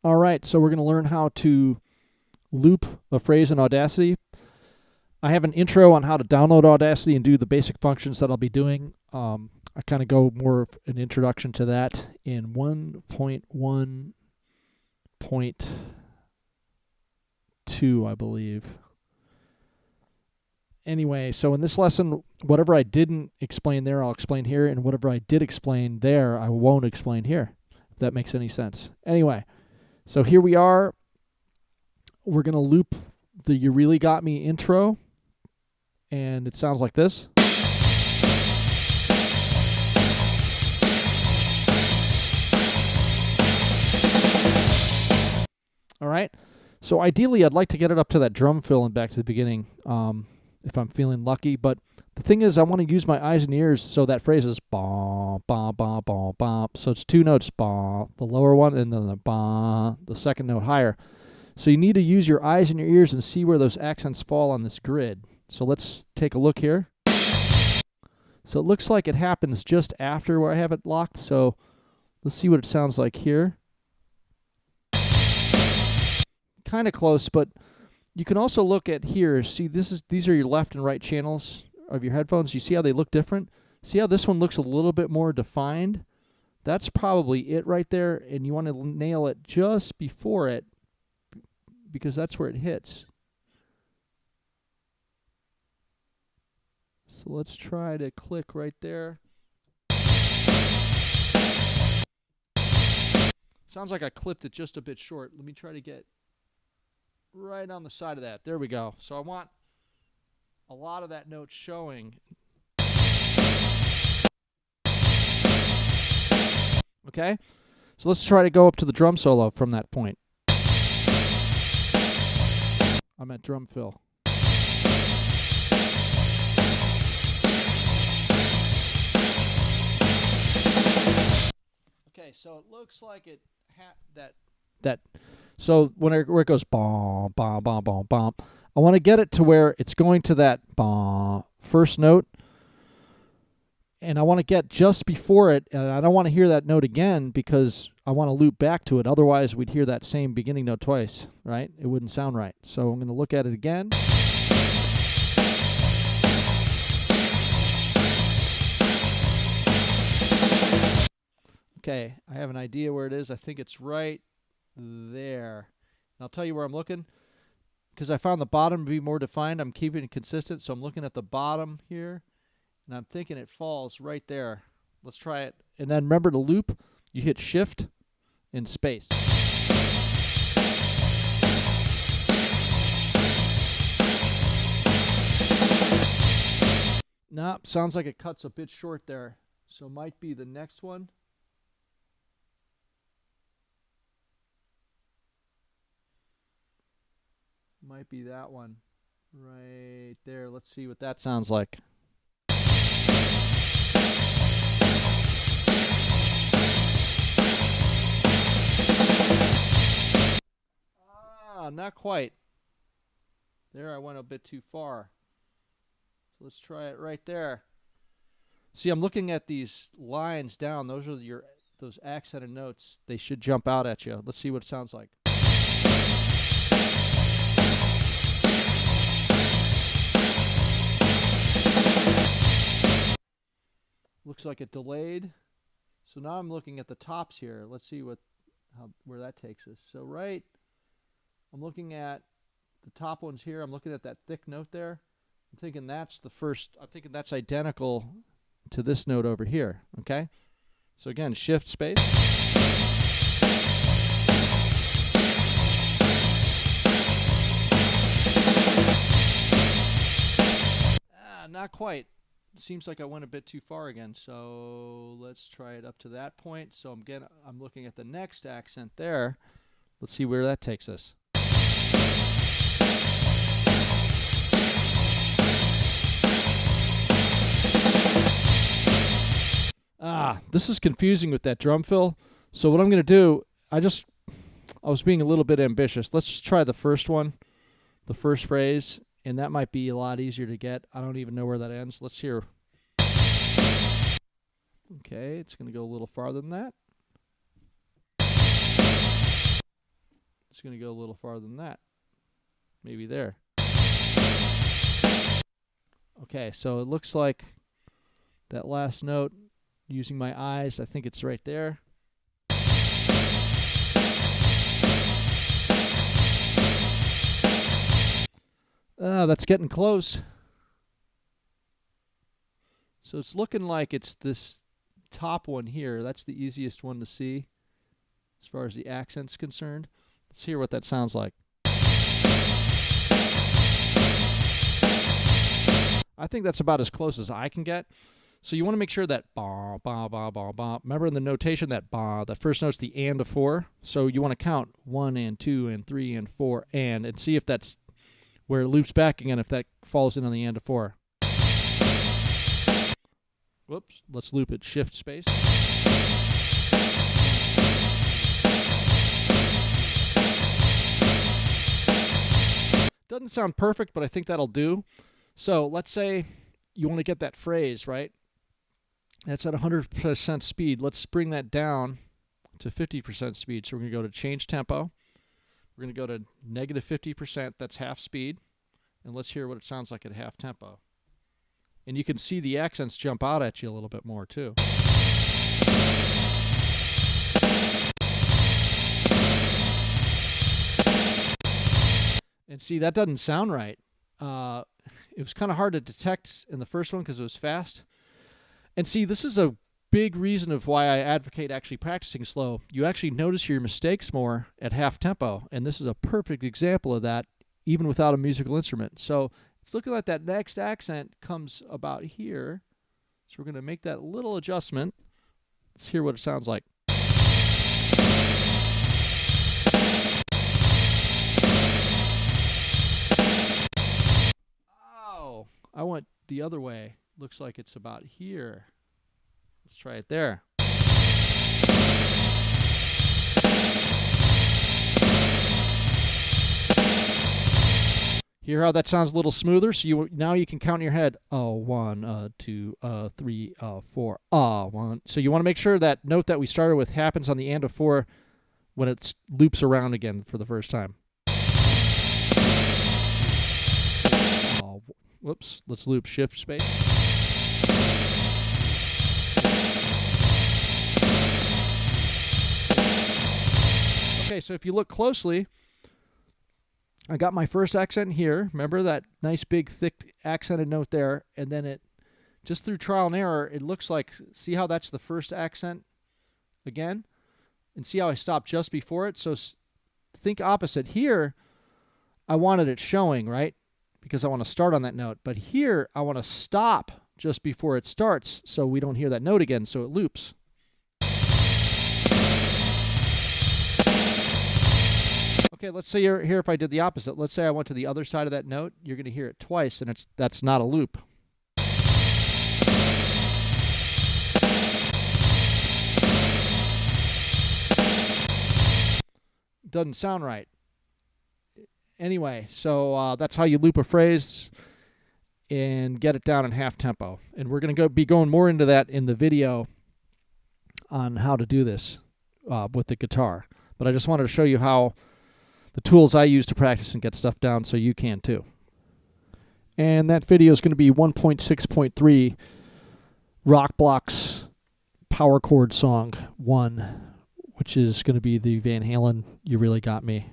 All right, so we're going to learn how to loop a phrase in Audacity. I have an intro on how to download Audacity and do the basic functions that I'll be doing. I kind of go more of an introduction to that in 1.1.2, I believe. Anyway, so in this lesson, whatever I didn't explain there, I'll explain here, and whatever I did explain there, I won't explain here, if that makes any sense. Anyway, so here we are. We're going to loop the You Really Got Me intro, and it sounds like this. All right, so ideally I'd like to get it up to that drum fill and back to the beginning if I'm feeling lucky, but the thing is I want to use my eyes and ears, so that phrase is ba ba ba ba ba. So it's two notes, ba, the lower one, and then the ba, the second note higher. So you need to use your eyes and your ears and see where those accents fall on this grid. So let's take a look here. So it looks like it happens just after where I have it locked, so let's see what it sounds like here. Kind of close, but you can also look at here. See, these are your left and right channels of your headphones. You see how they look different? See how this one looks a little bit more defined? That's probably it right there, and you want to nail it just before it because that's where it hits. So let's try to click right there. Sounds like I clipped it just a bit short. Let me try to get right on the side of that. There we go. So I want a lot of that note showing. Okay? So let's try to go up to the drum solo from that point. I'm at drum fill. Okay, so it looks like it so where it goes bom bom bom bom bom, I want to get it to where it's going to that bom first note, and I want to get just before it, and I don't want to hear that note again because I want to loop back to it. Otherwise, we'd hear that same beginning note twice, right? It wouldn't sound right. So I'm going to look at it again. Okay, I have an idea where it is. I think it's right there. And I'll tell you where I'm looking. Because I found the bottom to be more defined, I'm keeping it consistent. So I'm looking at the bottom here, and I'm thinking it falls right there. Let's try it. And then remember to loop, you hit Shift and space. Nah, sounds like it cuts a bit short there. So might be the next one. Might be that one right there. Let's see what that sounds like. Not quite. There, I went a bit too far. So let's try it right there. See, I'm looking at these lines down. Those are those accented notes. They should jump out at you. Let's see what it sounds like. Looks like it delayed. So now I'm looking at the tops here. Let's see where that takes us. So I'm looking at the top ones here. I'm looking at that thick note there. I'm thinking that's the first. I'm thinking that's identical to this note over here. Okay. So again, Shift space. Not quite. Seems like I went a bit too far again, so let's try it up to that point. So I'm looking at the next accent there. Let's see where that takes us. This is confusing with that drum fill. So what I'm going to do, I was being a little bit ambitious. Let's just try the first one, the first phrase, and that might be a lot easier to get. I don't even know where that ends. Let's hear. Okay, it's going to go a little farther than that. Just going to go a little farther than that. Maybe there. Okay, so it looks like that last note, using my eyes, I think it's right there. That's getting close. So it's looking like it's this top one here. That's the easiest one to see as far as the accent's concerned. Let's hear what that sounds like. I think that's about as close as I can get. So you want to make sure that ba ba ba ba ba. Remember in the notation that ba, that first note's the and of 4. So you want to count 1 and 2 and 3 and 4 and see if that's where it loops back again, if that falls in on the and of 4. Whoops, let's loop it. Shift space. Doesn't sound perfect, but I think that'll do. So let's say you want to get that phrase, right? That's at 100% speed. Let's bring that down to 50% speed. So we're going to go to change tempo. We're going to go to negative 50%. That's half speed. And let's hear what it sounds like at half tempo. And you can see the accents jump out at you a little bit more too. And see, that doesn't sound right. It was kind of hard to detect in the first one because it was fast. And see, this is a big reason of why I advocate actually practicing slow. You actually notice your mistakes more at half tempo, and this is a perfect example of that, even without a musical instrument. So it's looking like that next accent comes about here. So we're going to make that little adjustment. Let's hear what it sounds like. Oh, I went the other way. Looks like it's about here. Let's try it there. Hear how that sounds a little smoother? So now you can count in your head. 1, 2, 3, 4. 1. So you want to make sure that note that we started with happens on the and of 4 when it loops around again for the first time. Whoops. Let's loop shift space. Okay, so if you look closely, I got my first accent here. Remember that nice big thick accented note there, and then it just through trial and error, it looks like, see how that's the first accent again? And see how I stopped just before it? So think opposite. Here, I wanted it showing, right? Because I want to start on that note. But here, I want to stop just before it starts so we don't hear that note again, so it loops. Okay, let's say you're here if I did the opposite. Let's say I went to the other side of that note. You're going to hear it twice, and that's not a loop. Doesn't sound right. Anyway, so that's how you loop a phrase and get it down in half tempo. And we're going to be going more into that in the video on how to do this with the guitar. But I just wanted to show you how the tools I use to practice and get stuff down so you can too. And that video is going to be 1.6.3 Rock Blocks Power Chord Song 1, which is going to be the Van Halen You Really Got Me.